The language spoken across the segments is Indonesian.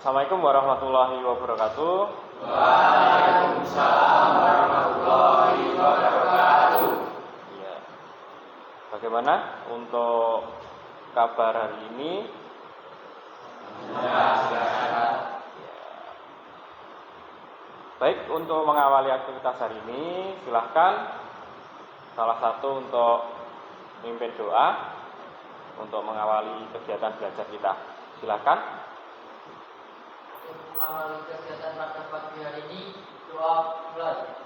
Assalamualaikum warahmatullahi wabarakatuh. Waalaikumsalam warahmatullahi wabarakatuh. Ya. Bagaimana untuk kabar hari ini? Sehat. Baik, untuk mengawali aktivitas hari ini, silahkan salah satu untuk mimpin doa untuk mengawali kegiatan belajar kita. Silahkan. Untuk mengawali kegiatan pada pagi hari ini, doa mulai.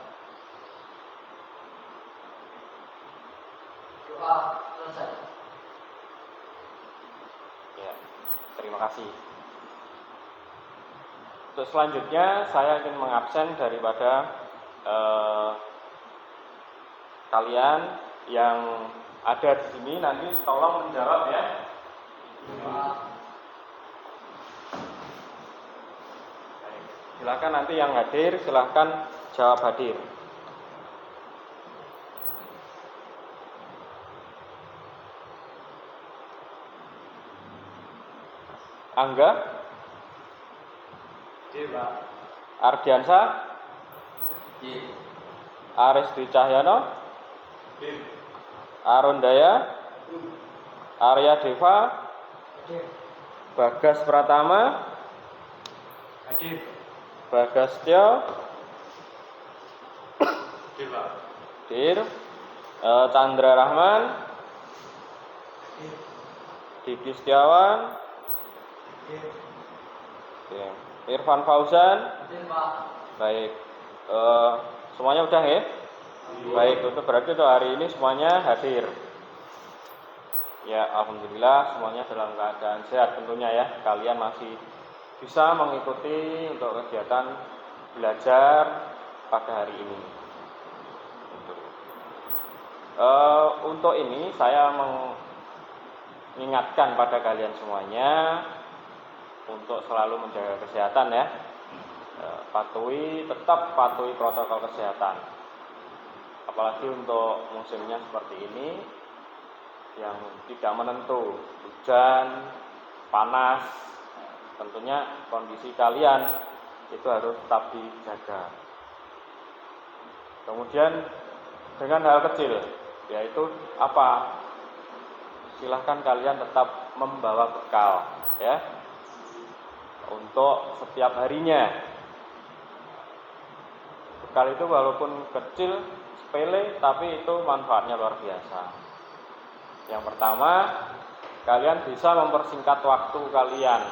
Doa selesai. Ya, terima kasih. Untuk selanjutnya saya ingin mengabsen daripada kalian yang ada di sini, nanti tolong menjawab ya. Baik. Silakan nanti yang hadir silakan jawab hadir. Angga, Ardiansa, Aristi Cahyono, Arundaya, Arya Deva, Bagas Pratama, Bagas Tio, Dir, Chandra Rahman, Diki Setiawan, Irfan Fauzan. Baik, semuanya udah ya? Baik, itu berarti untuk hari ini semuanya hadir. Ya, alhamdulillah semuanya dalam keadaan sehat tentunya ya. Kalian masih bisa mengikuti untuk kegiatan belajar pada hari ini. Untuk ini saya mengingatkan pada kalian semuanya untuk selalu menjaga kesehatan ya. Tetap patuhi protokol kesehatan. Apalagi untuk musimnya seperti ini yang tidak menentu, hujan, panas, tentunya kondisi kalian itu harus tetap dijaga. Kemudian dengan hal kecil, yaitu apa? Silahkan kalian tetap membawa bekal ya untuk setiap harinya. Bekal itu walaupun kecil, sepele, tapi itu manfaatnya luar biasa. Yang pertama, kalian bisa mempersingkat waktu kalian.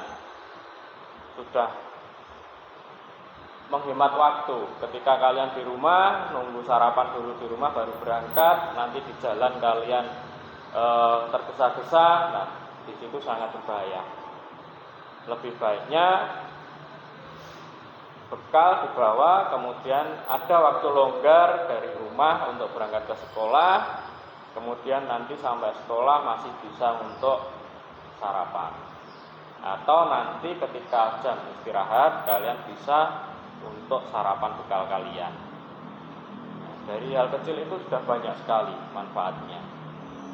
Sudah menghemat waktu. Ketika kalian di rumah, nunggu sarapan dulu di rumah baru berangkat, nanti di jalan kalian tergesa-gesa, nah di situ sangat berbahaya. Lebih baiknya bekal dibawa, kemudian ada waktu longgar dari rumah untuk berangkat ke sekolah, kemudian nanti sampai sekolah masih bisa untuk sarapan. Atau nanti ketika jam istirahat kalian bisa untuk sarapan bekal kalian. Dari hal kecil itu sudah banyak sekali manfaatnya.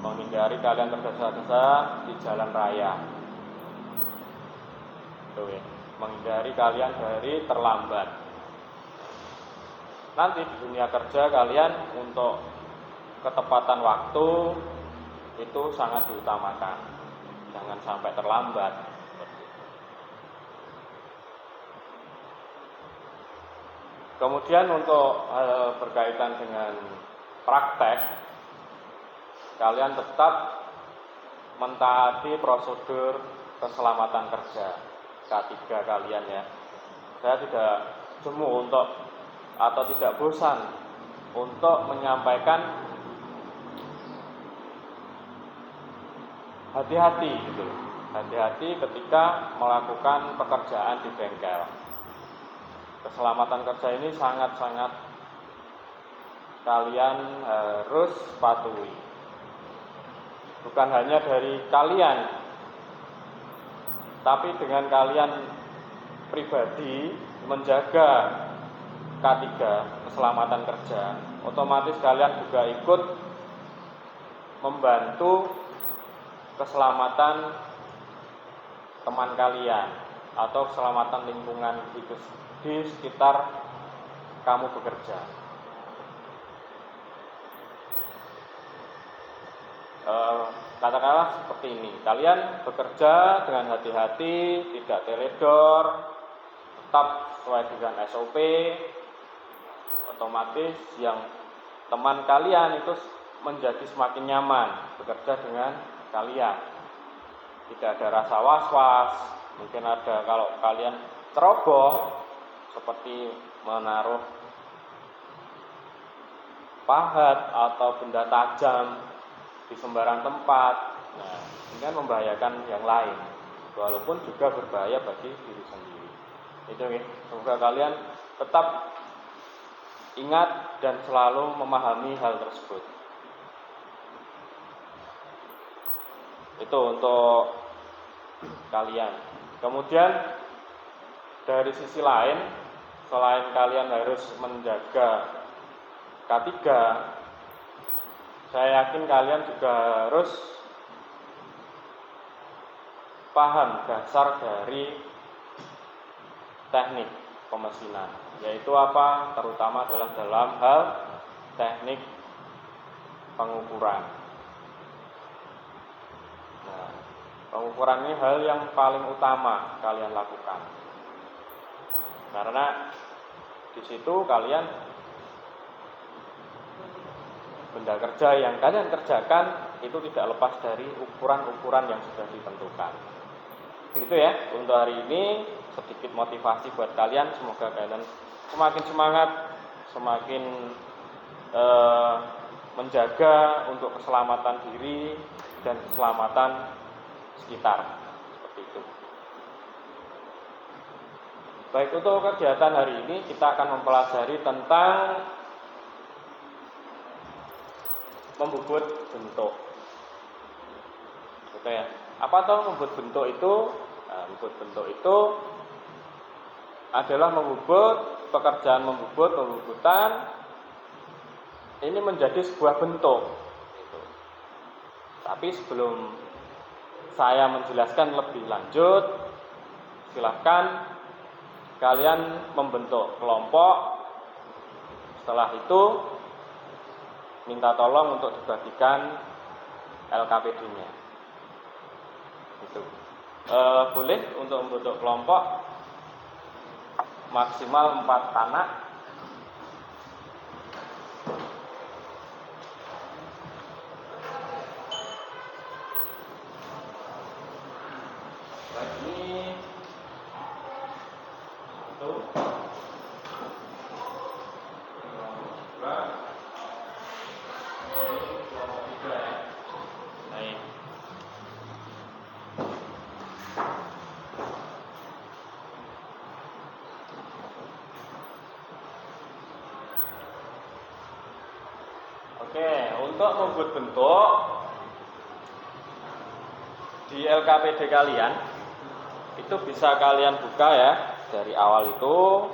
Menghindari kalian tergesa-gesa di jalan raya. Tuh ya. Menghindari kalian dari terlambat. Nanti di dunia kerja kalian untuk ketepatan waktu itu sangat diutamakan. Jangan sampai terlambat. Kemudian untuk berkaitan dengan praktek, kalian tetap mentaati prosedur keselamatan kerja K3 kalian ya. Saya tidak jemu atau tidak bosan untuk menyampaikan hati-hati gitu. Hati-hati ketika melakukan pekerjaan di bengkel. Keselamatan kerja ini sangat-sangat kalian harus patuhi. Bukan hanya dari kalian, tapi dengan kalian pribadi menjaga K3 keselamatan kerja, otomatis kalian juga ikut membantu keselamatan teman kalian, atau keselamatan lingkungan itu di sekitar kamu bekerja. Katakanlah seperti ini, kalian bekerja dengan hati-hati, tidak teledor, tetap sesuai dengan SOP, otomatis yang teman kalian itu menjadi semakin nyaman bekerja dengan kalian. Tidak ada rasa was-was, mungkin ada kalau kalian ceroboh seperti menaruh pahat atau benda tajam di sembarang tempat. Nah, ini kan membahayakan yang lain, walaupun juga berbahaya bagi diri sendiri. Itu ya. Semoga kalian tetap ingat dan selalu memahami hal tersebut. Itu untuk kalian. Kemudian dari sisi lain, selain kalian harus menjaga K3, saya yakin kalian juga harus paham dasar dari teknik pemesinan, yaitu apa? Terutama adalah dalam hal teknik pengukuran. Nah, pengukuran ini hal yang paling utama kalian lakukan, karena di situ kalian benda kerja yang kalian kerjakan itu tidak lepas dari ukuran-ukuran yang sudah ditentukan. Begitu ya, untuk hari ini sedikit motivasi buat kalian. Semoga kalian semakin semangat, semakin menjaga untuk keselamatan diri dan keselamatan sekitar. Seperti itu. Baik, untuk kegiatan hari ini kita akan mempelajari tentang membubut bentuk. Oke ya. Apa tahu membubut bentuk itu? Nah, membubut bentuk itu adalah membubut, pekerjaan membubut, pembubutan ini menjadi sebuah bentuk. Gitu. Tapi sebelum saya menjelaskan lebih lanjut, silahkan kalian membentuk kelompok. Setelah itu minta tolong untuk dibagikan LKPD-nya. Itu boleh untuk membentuk kelompok maksimal 4 anak. Baik, ini satu, dua. Oke, untuk membuat bentuk di LKPD kalian itu bisa kalian buka ya dari awal itu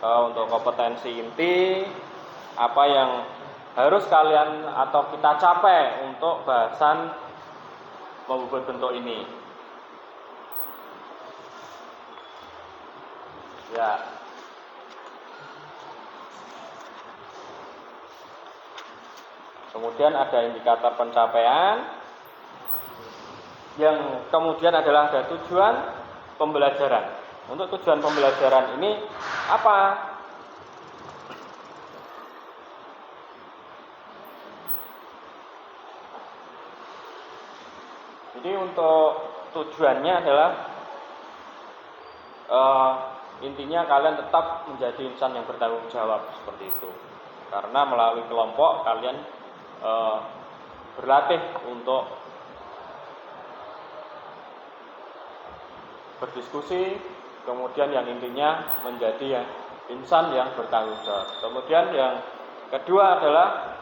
untuk kompetensi inti apa yang harus kalian atau kita capai untuk bahasan membuat bentuk ini. Ya. Kemudian ada indikator pencapaian, yang kemudian adalah ada tujuan pembelajaran. Untuk tujuan pembelajaran ini apa? Jadi untuk tujuannya adalah intinya kalian tetap menjadi insan yang bertanggung jawab seperti itu. Karena melalui kelompok kalian berlatih untuk berdiskusi, kemudian yang intinya menjadi insan yang bertanggung jawab. Kemudian yang kedua adalah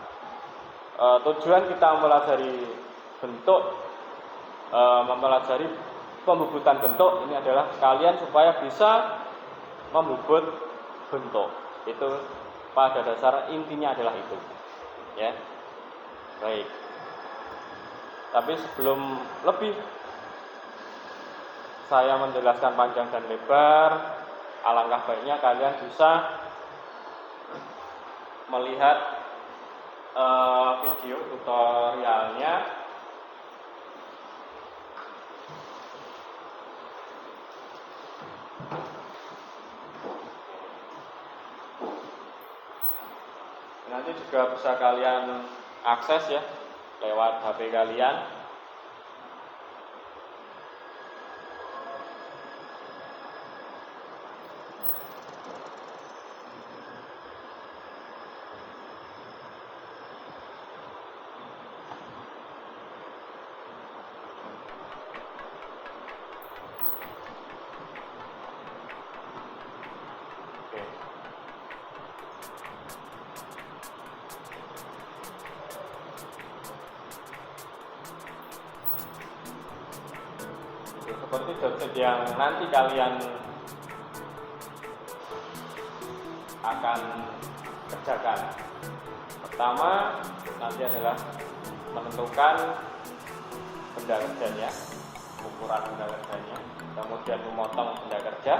tujuan kita mempelajari bentuk, mempelajari pembubutan bentuk ini adalah kalian supaya bisa membubut bentuk. Itu pada dasar intinya adalah itu, ya. Baik. Tapi sebelum lebih saya menjelaskan panjang dan lebar, alangkah baiknya kalian bisa melihat video tutorialnya nanti juga bisa kalian akses ya lewat HP kalian. Seperti dosen yang nanti kalian akan kerjakan. Pertama nanti adalah menentukan benda kerjanya, ukuran benda kerjanya, kemudian memotong benda kerja,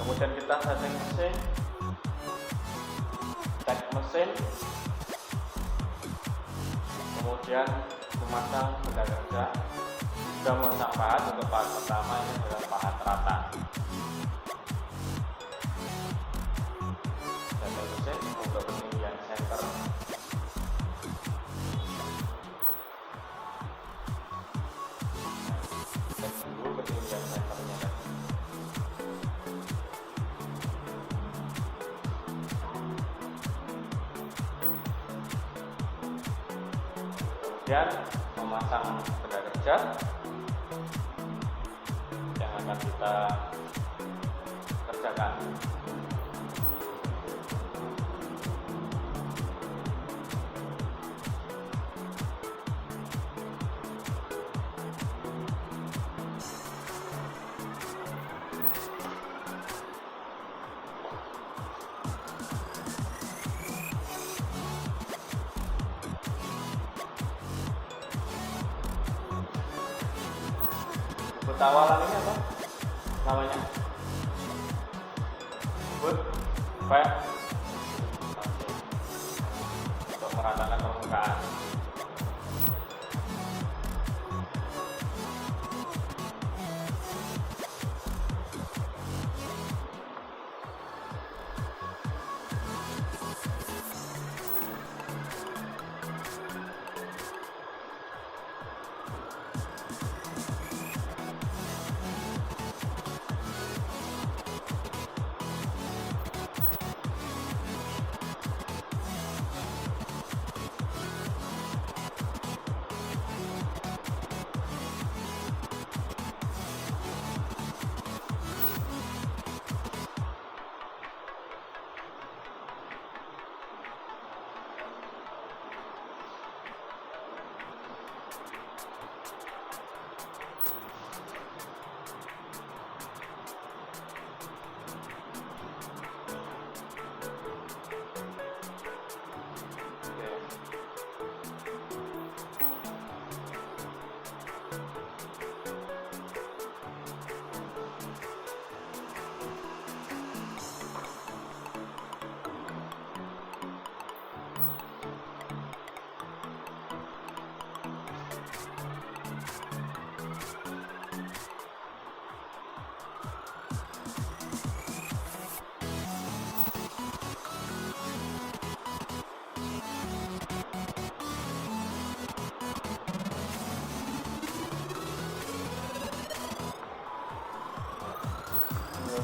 kemudian kita setting mesin, cek mesin, kemudian memasang benda kerja. Sudah memasang pahat. Untuk pahat pertama ini adalah pahat rata. Setting mesin untuk ketinggian center. Cek dulu ketinggian centernya tadi. Kemudian memasang benda kerja yang akan kita kerjakan. But awalan ini apa namanya? But kayak untuk meratakan permukaan.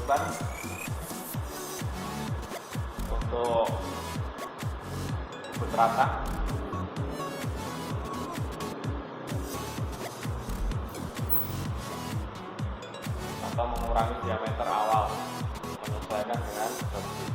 Ban untuk bubut rata. atau mengurangi diameter awal menyesuaikan dengan dropship.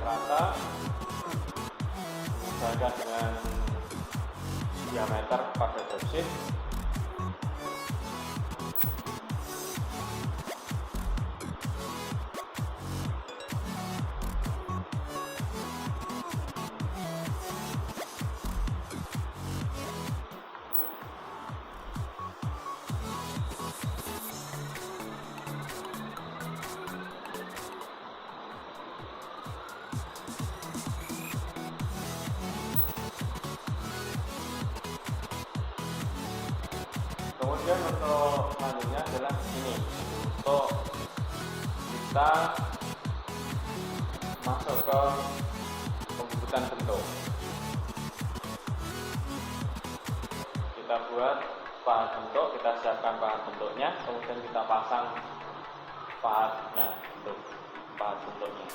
Rata menyesuaikan dengan diameter pada dropship. Kemudian untuk selanjutnya adalah ini, untuk kita masuk ke pembubutan bentuk. Kita buat pahat bentuk, kita siapkan pahat bentuknya, kemudian kita pasang pahatnya untuk pahat bentuknya.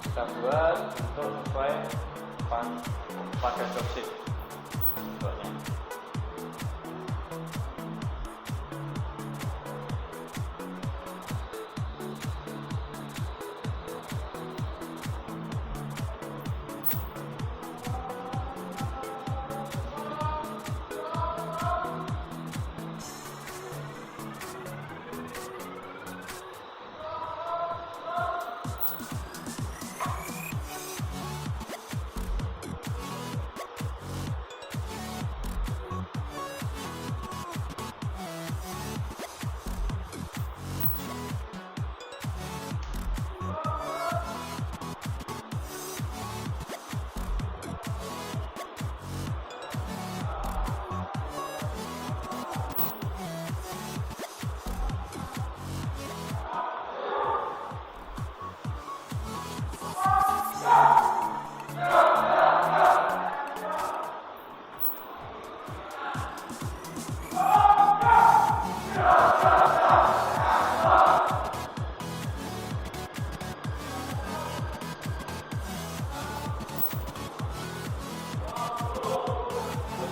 Kita buat untuk sesuai pada dropship bentuknya.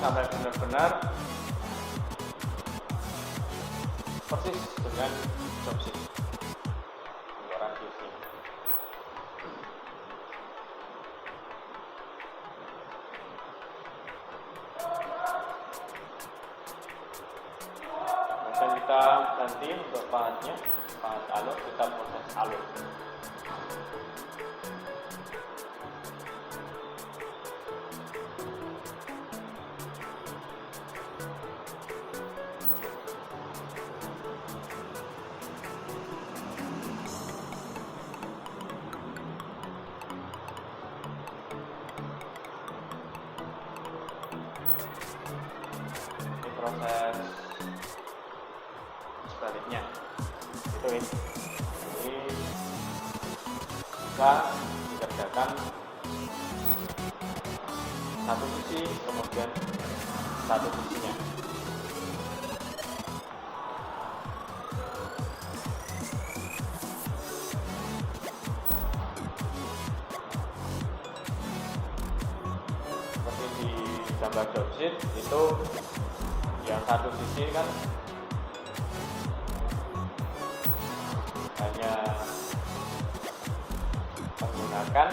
Sampai benar-benar persis dengan dropship untuk radiusnya. prosesnya, pahat alur kita proses alur. Proses sebaliknya itu ini. Jadi kita dikerjakan satu sisi kemudian satu sisinya. Seperti di gambar dropsheet itu yang satu sisi kan hanya menggunakan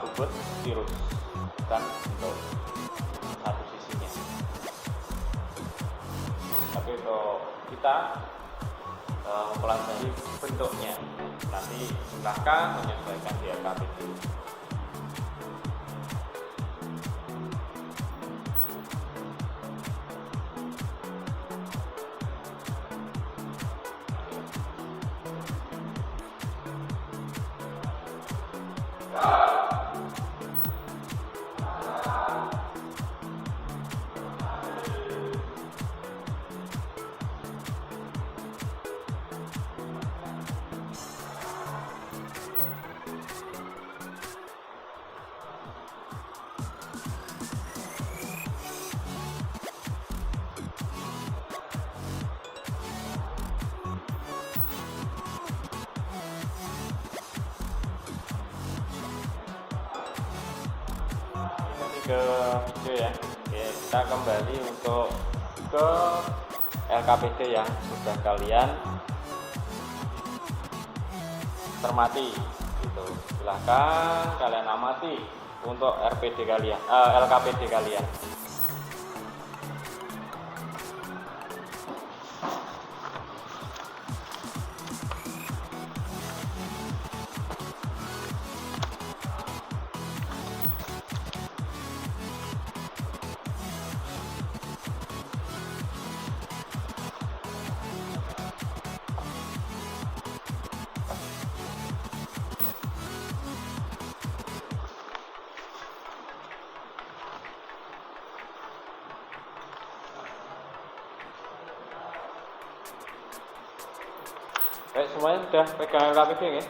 bubut virus bukan untuk satu sisinya. Tapi kalau kita mempelajari bentuknya, nanti silahkan menyesuaikan di LKPD. Ke video ya. Oke, kita kembali untuk ke LKPD yang sudah kalian cermati gitu. Silahkan kalian amati untuk RPD kalian, LKPD kalian. Baik, semuanya sudah pegang LKPD ya?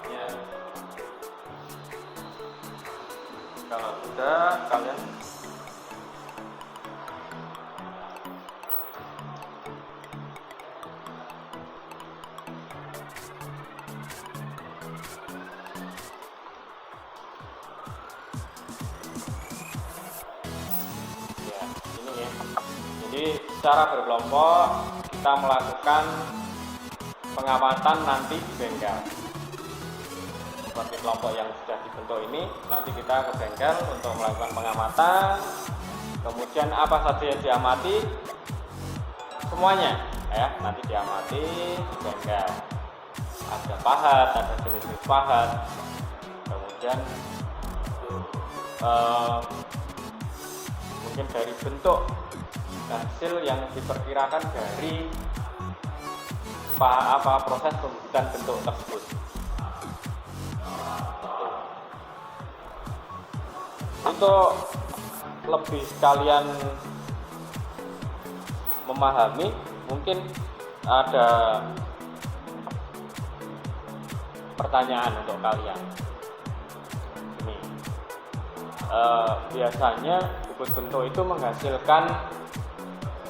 Ya. Kalau sudah, kalian jadi secara berkelompok kita melakukan pengamatan nanti di bengkel. Seperti kelompok yang sudah dibentuk ini, nanti kita ke bengkel untuk melakukan pengamatan. Kemudian apa saja yang diamati, semuanya ya nanti diamati di bengkel. Ada pahat, ada jenis-jenis pahat. Kemudian mungkin dari bentuk hasil yang diperkirakan dari proses pembuatan bentuk tersebut. Untuk lebih sekalian memahami, mungkin ada pertanyaan untuk kalian. Ini biasanya bubut bentuk itu menghasilkan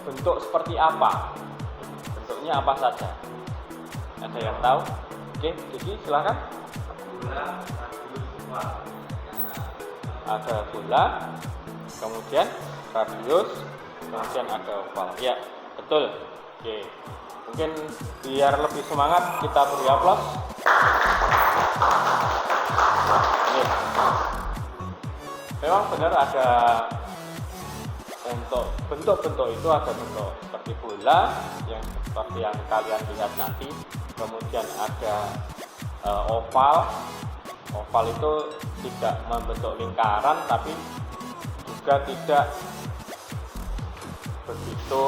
bentuk seperti apa? Bentuknya apa saja? Ada yang tahu? Oke, jadi silakan. Ada bola, kemudian radius, kemudian ada oval. Ya, betul. Oke, mungkin biar lebih semangat kita beri aplaus. memang benar ada untuk bentuk-bentuk itu, ada bentuk seperti bola yang seperti yang kalian lihat nanti, kemudian ada oval. Oval itu tidak membentuk lingkaran tapi juga tidak begitu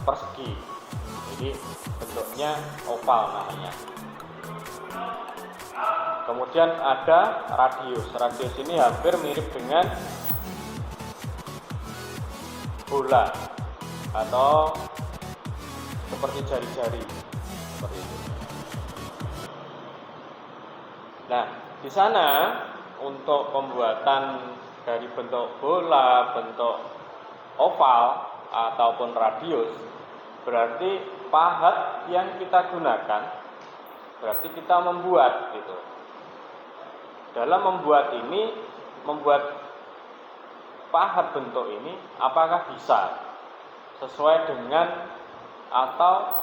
persegi, jadi bentuknya oval namanya. Kemudian ada radius. Radius ini hampir mirip dengan bola atau seperti jari-jari seperti itu. Nah, di sana untuk pembuatan dari bentuk bola, bentuk oval ataupun radius, berarti pahat yang kita gunakan berarti kita membuat gitu. Dalam membuat ini, membuat pahat bentuk ini apakah bisa sesuai dengan atau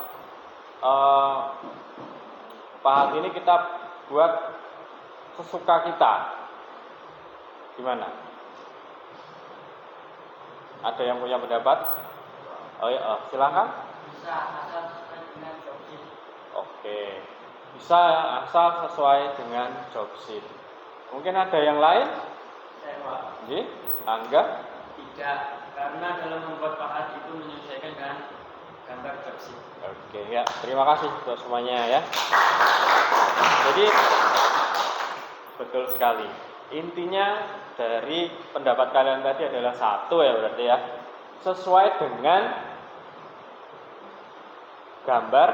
pahat ini kita buat sesuka kita, gimana? Ada yang punya pendapat? Oh ya, silakan. Bisa asal sesuai dengan job sheet. Oke, bisa asal sesuai dengan job sheet. Mungkin ada yang lain? Saya Pak. Ji, Angga? Tidak, karena dalam membuat pahat itu menyesuaikan dengan gambar job sheet. Oke, ya, terima kasih untuk semuanya ya. Jadi betul sekali. Intinya dari pendapat kalian tadi adalah satu ya berarti ya. Sesuai dengan gambar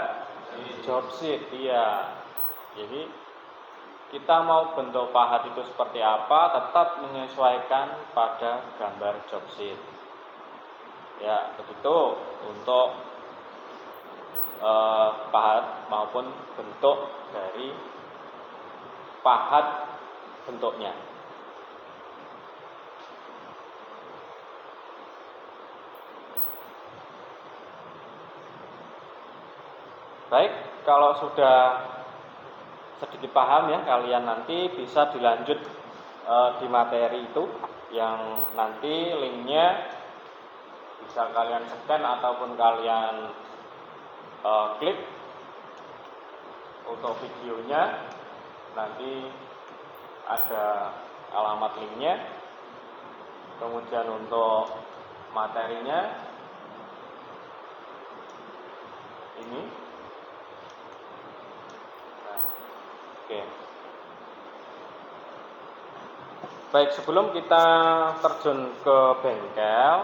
job sheet. Iya. Jadi kita mau bentuk pahat itu seperti apa, tetap menyesuaikan pada gambar job sheet. Ya, begitu untuk pahat maupun bentuk dari pahat bentuknya. Baik, kalau sudah sedikit paham ya kalian, nanti bisa dilanjut di materi itu yang nanti linknya bisa kalian scan ataupun kalian klik untuk videonya. Nanti ada alamat linknya. Kemudian untuk materinya ini. Nah, oke. Baik, sebelum kita terjun ke bengkel,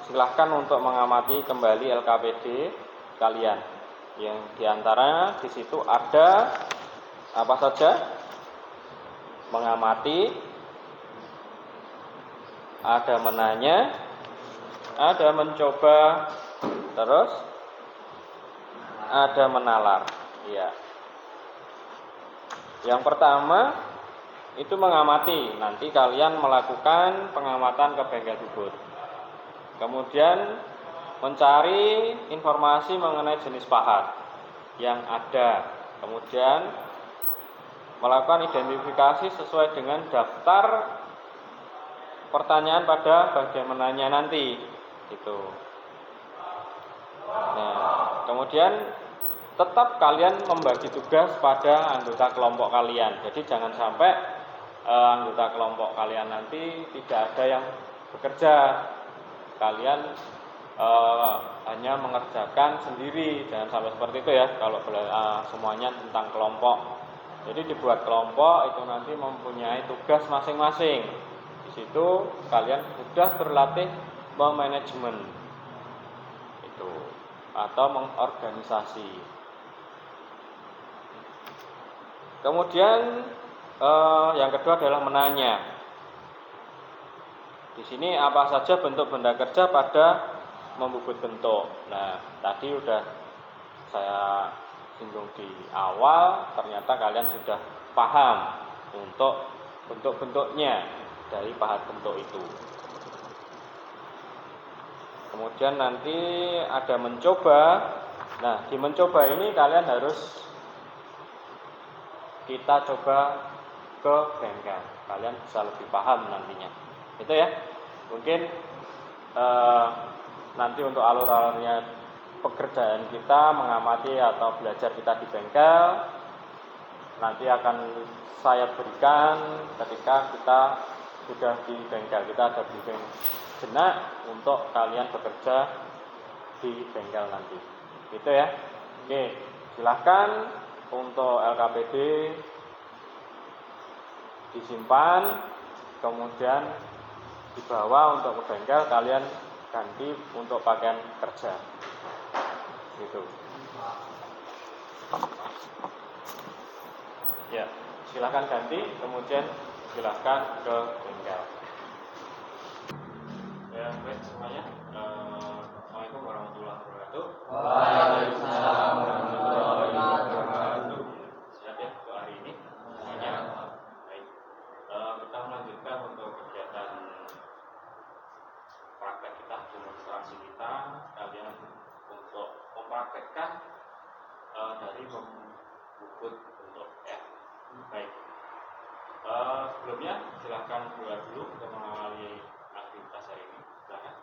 silahkan untuk mengamati kembali LKPD kalian. Yang diantara di situ ada apa saja? Mengamati, ada menanya, ada mencoba, terus ada menalar. Iya. Yang pertama itu mengamati. Nanti kalian melakukan pengamatan ke bengkel bubut. Kemudian mencari informasi mengenai jenis pahat yang ada. Kemudian melakukan identifikasi sesuai dengan daftar pertanyaan pada bagian menanya nanti. Gitu. Nah, kemudian tetap kalian membagi tugas pada anggota kelompok kalian. Jadi jangan sampai anggota kelompok kalian nanti tidak ada yang bekerja. Kalian hanya mengerjakan sendiri, jangan sampai seperti itu ya. Kalau semuanya tentang kelompok, jadi dibuat kelompok itu nanti mempunyai tugas masing-masing. Di situ kalian sudah berlatih memanajemen itu atau mengorganisasi. Kemudian yang kedua adalah menanya. Di sini apa saja bentuk benda kerja pada membubut bentuk. Nah, tadi udah saya singgung di awal, ternyata kalian sudah paham untuk bentuk-bentuknya dari pahat bentuk itu. Kemudian nanti ada mencoba. Nah, di mencoba ini kalian harus kita coba ke bengkel. Kalian bisa lebih paham nantinya. Itu ya. Mungkin nanti untuk alur-alurnya pekerjaan kita mengamati atau belajar kita di bengkel nanti akan saya berikan ketika kita sudah di bengkel. Kita ada briefing jenak untuk kalian bekerja di bengkel nanti. Gitu ya. Oke, silahkan untuk LKPD disimpan, kemudian dibawa untuk ke bengkel, kalian ganti untuk pakaian kerja. Gitu. Ya, silahkan ganti, kemudian silahkan ke bengkel. Ya, baik semuanya. Assalamualaikum warahmatullahi wabarakatuh. Waalaikumsalam warahmatullahi wabarakatuh. Siap ya untuk hari ini semuanya. Baik. Kita melanjutkan untuk kegiatan praktek kita, demonstrasi kita. Kalian untuk mempraktekkan dari membubut bentuk F. Baik. Sebelumnya silahkan doa dulu untuk mengawali aktivitas hari ini. Silahkan.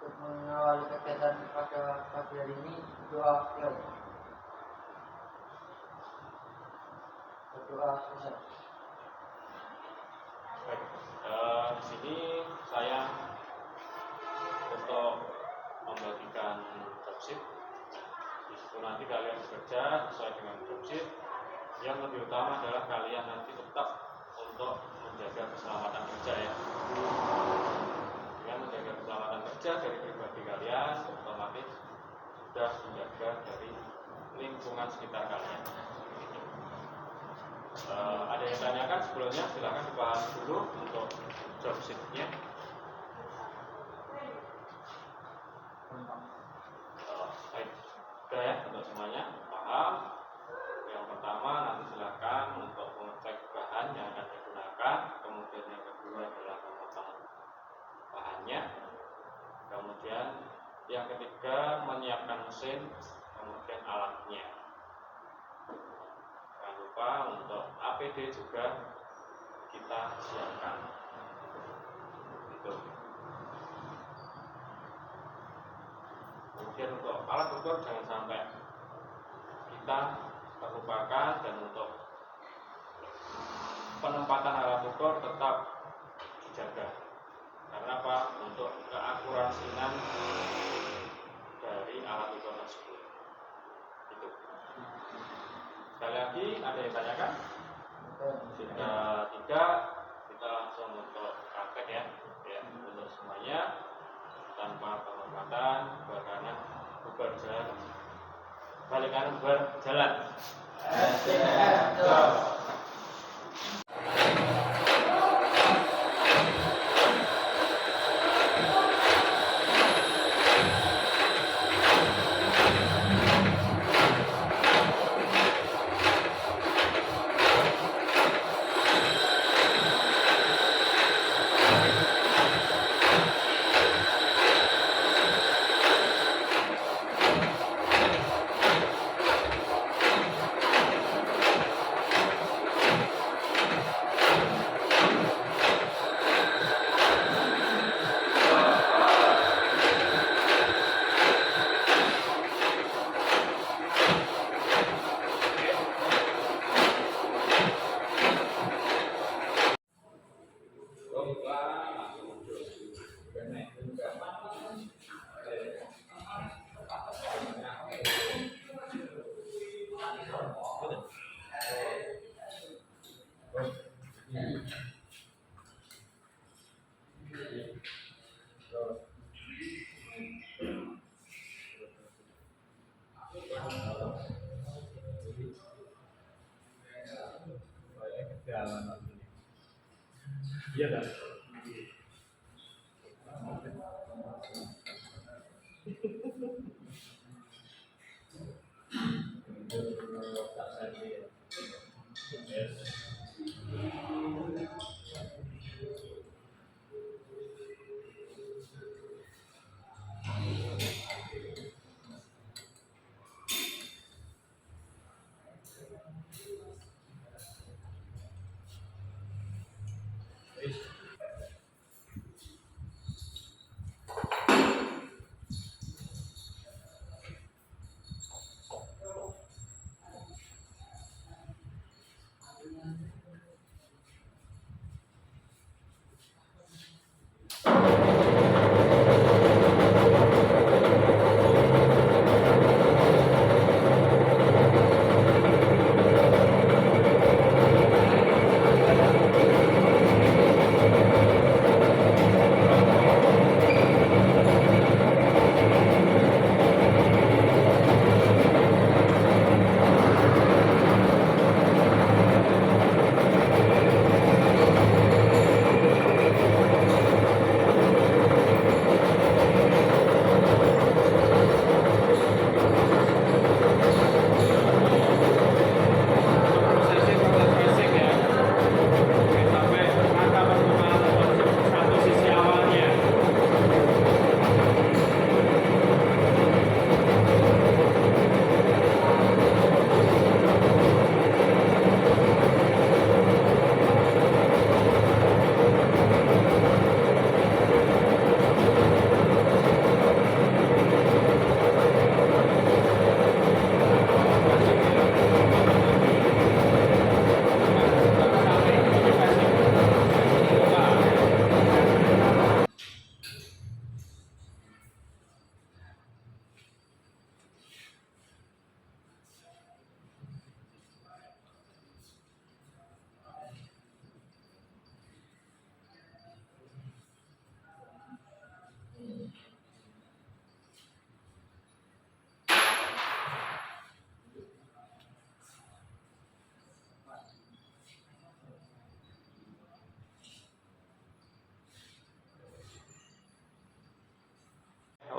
Untuk mengawali kegiatan pada pagi hari ini, doa berdoa selesai. Baik. Di sini saya untuk membagikan jobsheet. Di situ nanti kalian bekerja sesuai dengan jobsheet. Yang lebih utama adalah kalian nanti tetap untuk menjaga keselamatan kerja ya. Dengan menjaga keselamatan kerja dari pribadi kalian, otomatis sudah menjaga dari lingkungan sekitar kalian. Ada yang tanyakan sebelumnya, silahkan dibahas dulu untuk job sheet-nya. Baik, sudah ya untuk semuanya paham. Yang pertama nanti silahkan untuk mengecek bahan yang akan digunakan. Kemudian yang kedua adalah memotong bahannya. Kemudian yang ketiga menyiapkan mesin, kemudian alatnya. Jangan lupa untuk APD juga kita siapkan. Itu. Kemudian untuk alat ukur jangan sampai kita terlupakan, dan untuk penempatan alat ukur tetap dijaga. Karena apa? Untuk keakurasian dari alat ukur tersebut. Itu. Sekali lagi, ada yang tanyakan? Jika tidak, kita langsung untuk praktek ya. Ya, untuk semuanya tanpa penghormatan, berkanan bubar jalan, balik kanan bubar jalan. SDM Job. Iya kan?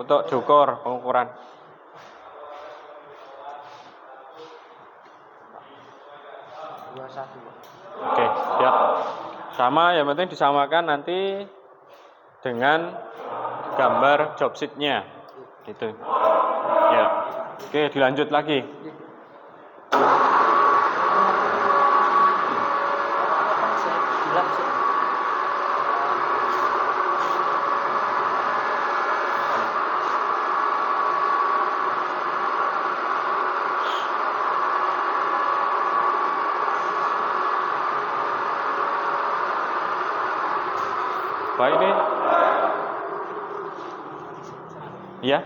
untuk diukur pengukuran. Oke, siap. Sama, yang penting disamakan nanti dengan gambar job sheet-nya. Gitu. Ya. Oke, dilanjut lagi. Baik nih. Iya.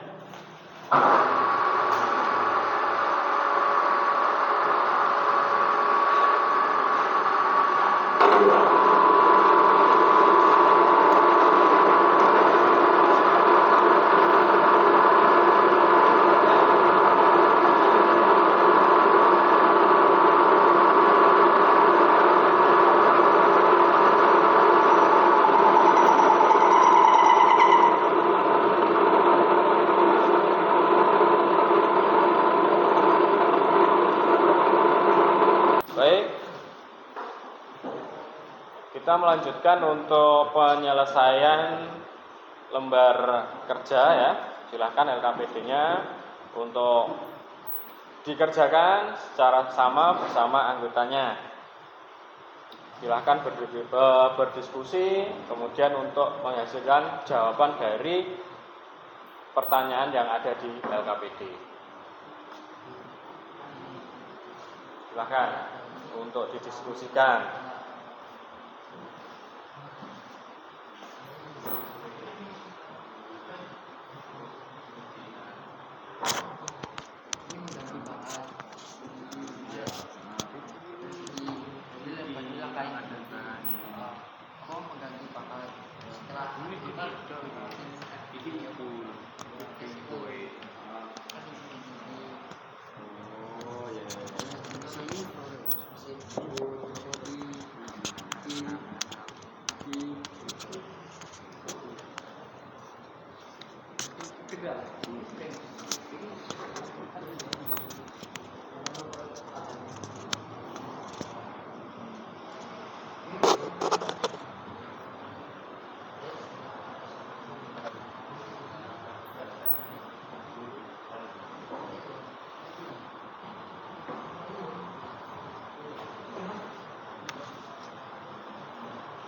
Baik, kita melanjutkan untuk penyelesaian lembar kerja ya. Silahkan LKPD-nya untuk dikerjakan secara sama bersama anggotanya. Silahkan berdiskusi, kemudian untuk menghasilkan jawaban dari pertanyaan yang ada di LKPD. Silahkan untuk didiskusikan.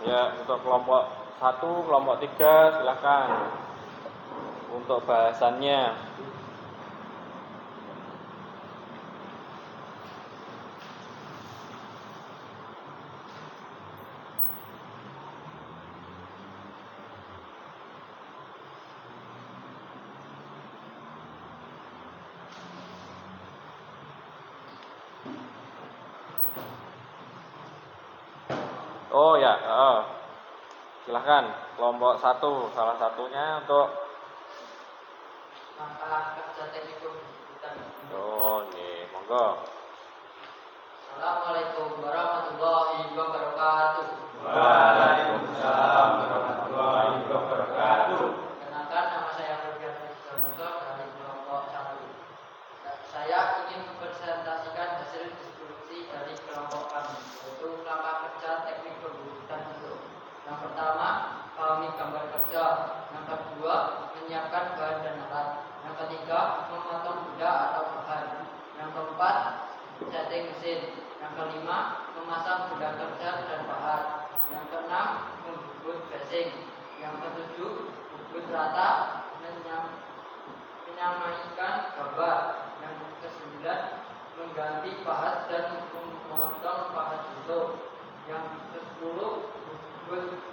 Ya, untuk kelompok 1, kelompok 3 silakan untuk bahasannya. Oh ya, silahkan kelompok 1 salah satunya untuk langkah kerja teknik kebutuhan. oh nih, monggo. Assalamualaikum warahmatullahi wabarakatuh. Waalaikumsalam warahmatullahi wabarakatuh. Kenalkan, nama saya Rupiah Fizonoso dari kelompok 1. Saya ingin mempresentasikan hasil diskusi dari kelompok kami, yaitu langkah kerja teknik kebutuhan itu. Yang pertama, pahami gambar kerja. Yang kedua, menyiapkan bahan dan alat. Yang ketiga, memotong benda atau bahan. Yang keempat, setting mesin. Yang kelima, memasang benda kerja dan bahan. Yang keenam, membubut basing. Yang ketujuh, bubut rata, menyamaikan gambar. Yang kesembilan, mengganti pahat dan memotong pahat bentuk. Yang ke-10,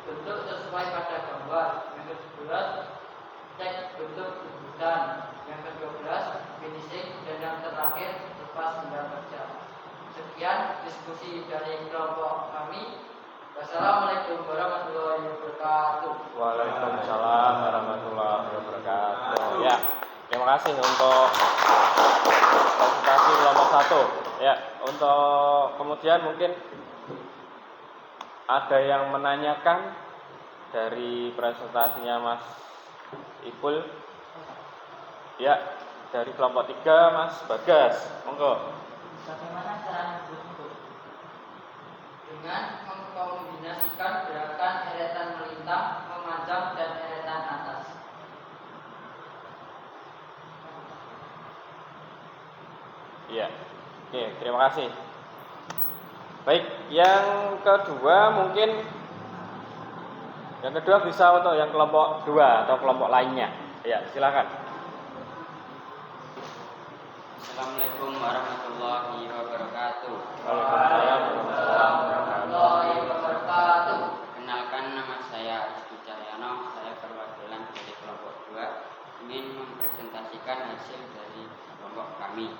bentuk sesuai pada gambar. Yang ke-11, cek bentuk bubutan. Yang ke-12, finishing. Dan yang terakhir, lepas benda kerja. Sekian diskusi dari kelompok kami. Wassalamualaikum warahmatullahi wabarakatuh. Waalaikumsalam warahmatullahi wabarakatuh. Ya, terima kasih untuk presentasi kelompok 1. Ya, untuk kemudian mungkin ada yang menanyakan dari presentasinya Mas Ipul. Ya, dari kelompok 3 Mas Bagas, monggo. Bagaimana cara menyebut? Dengan mengkombinasikan gerakan eretan melintang, memanjang, dan eretan atas. Iya. Oke, terima kasih. Baik, yang kedua mungkin bisa untuk yang kelompok 2 atau kelompok lainnya. Ya, silakan. Assalamualaikum warahmatullahi wabarakatuh. Waalaikumsalam warahmatullahi wabarakatuh. Kenalkan, nama saya Rizky Cahyono. Saya perwakilan dari kelompok 2 ingin mempresentasikan hasil dari kelompok kami.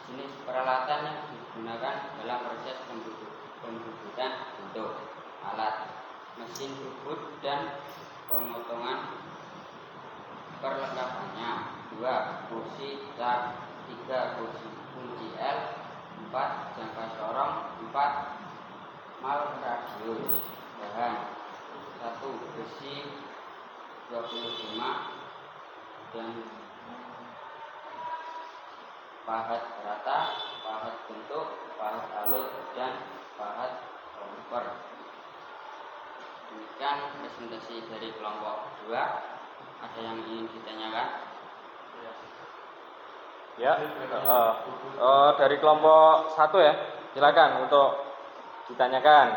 Jenis peralatan yang digunakan dalam proses pembubutan bentuk alat, mesin bubut dan pemotongan perlengkapannya. 2. Kursi tak, 3. Kursi kunci L, 4. Jangka sorong, 4. Mal radius. Bahan 1. Besi 25 dan pahat rata, pahat bentuk, pahat alut, dan pahat romper. Demikian presentasi dari kelompok 2. Ada yang ingin ditanyakan? Ya, dari kelompok 1 ya, silakan untuk ditanyakan.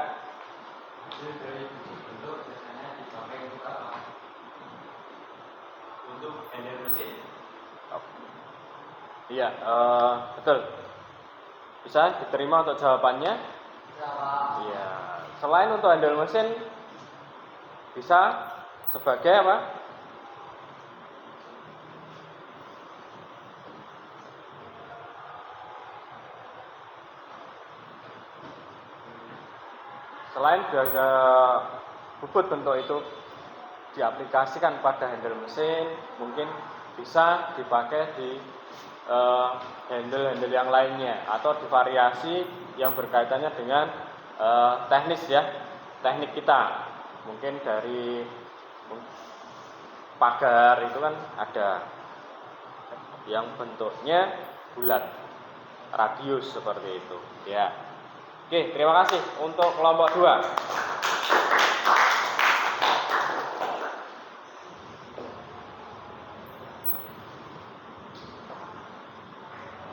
Dari bentuk biasanya dipakai untuk apa? Untuk handle mesin. Iya, betul. Bisa diterima untuk jawabannya? Iya. Selain untuk handle mesin, bisa sebagai apa? Selain biasa bubut bentuk itu diaplikasikan pada handle mesin, mungkin bisa dipakai di handle-handle yang lainnya atau divariasi yang berkaitannya dengan teknis ya, teknik kita. Mungkin dari pagar itu kan ada yang bentuknya bulat, radius seperti itu ya. Oke, terima kasih untuk kelompok 2.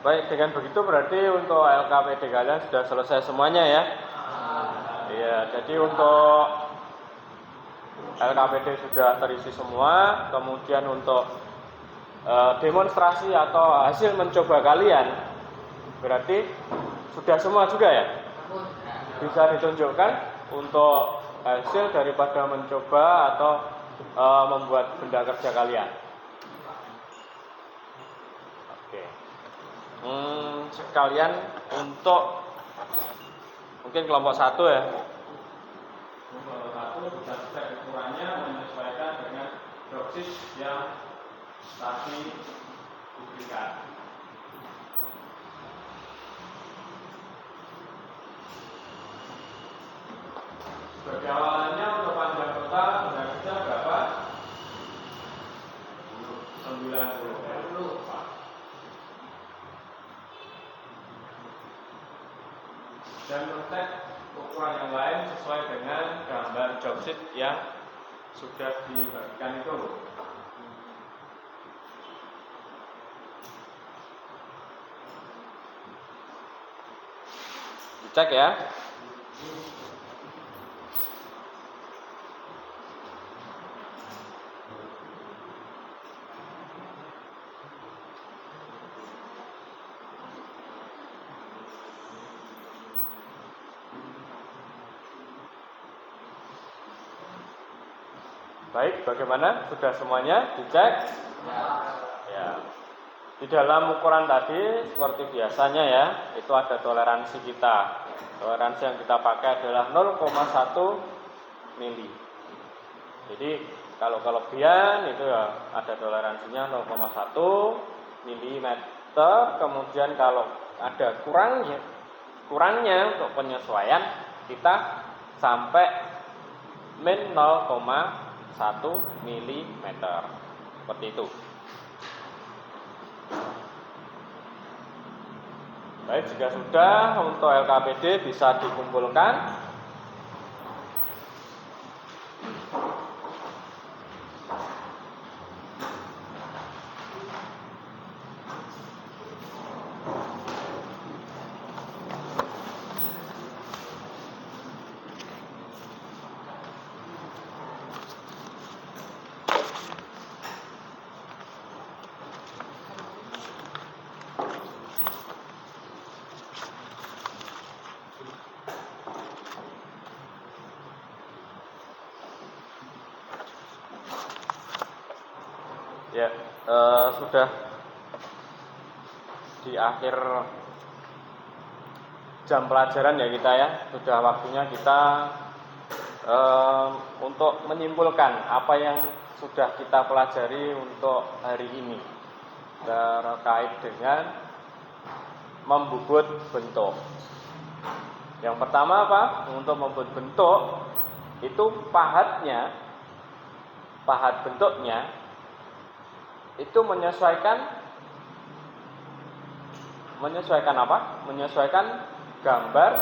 Baik, dengan begitu berarti untuk LKPD kalian sudah selesai semuanya ya. Iya, jadi untuk LKPD sudah terisi semua. Kemudian untuk demonstrasi atau hasil mencoba kalian berarti sudah semua juga ya. Bisa ditunjukkan untuk hasil daripada mencoba atau membuat benda kerja kalian. Oke. Sekalian untuk mungkin kelompok 1 ya. Kelompok 1 sudah cek ukurannya menyesuaikan dengan dropsis yang tadi diberikan. Sebagai awalannya untuk panjang total benda kerja berapa? 90. Dan mencetak ukuran yang lain sesuai dengan gambar jobsheet yang sudah dibagikan itu. Dicek ya. Baik, bagaimana? Sudah semuanya dicek? Ya. Di dalam ukuran tadi seperti biasanya ya, itu ada toleransi kita. Toleransi yang kita pakai adalah 0,1 mili. Jadi kalau kelebihan itu ya ada toleransinya 0,1 milimeter. Kemudian kalau ada kurangnya untuk penyesuaian kita sampai min 0,1 milimeter. Seperti itu. Baik, jika sudah, untuk LKPD bisa dikumpulkan. Ya, sudah di akhir jam pelajaran ya kita ya. Sudah waktunya kita untuk menyimpulkan apa yang sudah kita pelajari untuk hari ini terkait dengan membubut bentuk. Yang pertama apa? Untuk membuat bentuk itu pahat bentuknya itu menyesuaikan apa? Menyesuaikan gambar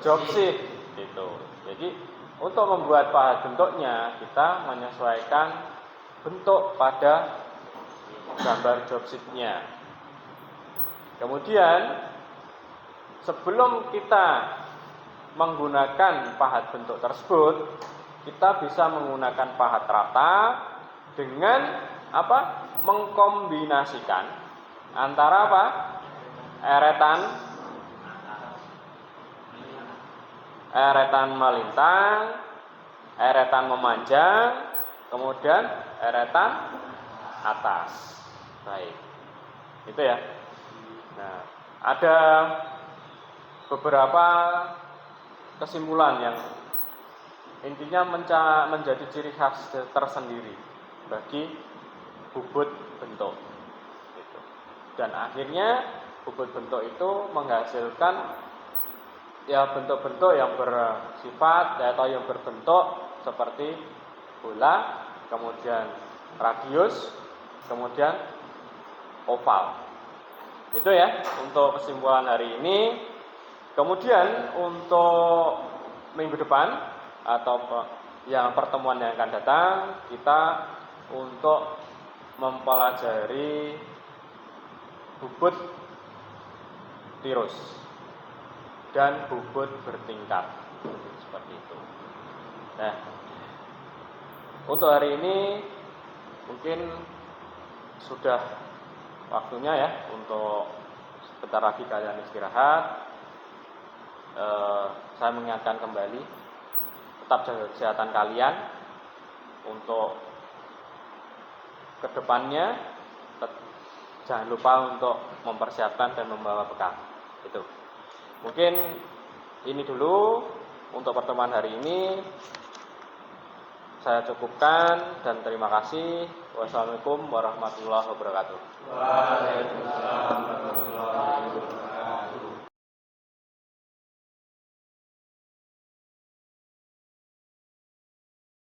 job sheet gitu. Jadi untuk membuat pahat bentuknya kita menyesuaikan bentuk pada gambar job sheet-nya. Kemudian sebelum kita menggunakan pahat bentuk tersebut, kita bisa menggunakan pahat rata dengan apa? Mengkombinasikan antara apa? Eretan melintang, eretan memanjang, kemudian eretan atas. Baik. Itu ya. Nah, ada beberapa kesimpulan yang intinya menjadi ciri khas tersendiri bagi bubut bentuk gitu. Dan akhirnya bubut bentuk itu menghasilkan ya bentuk-bentuk yang bersifat atau yang berbentuk seperti bola, kemudian radius, kemudian oval. Itu ya untuk kesimpulan hari ini. Kemudian untuk minggu depan atau yang pertemuan yang akan datang, kita untuk mempelajari bubut tirus dan bubut bertingkat seperti itu. Nah, untuk hari ini mungkin sudah waktunya ya untuk sebentar lagi kalian istirahat. Saya mengingatkan kembali, tetap jaga kesehatan kalian untuk kedepannya. Jangan lupa untuk mempersiapkan dan membawa bekal. Itu. Mungkin ini dulu untuk pertemuan hari ini. Saya cukupkan dan terima kasih. Wassalamualaikum warahmatullahi wabarakatuh. Waalaikumsalam warahmatullahi wabarakatuh.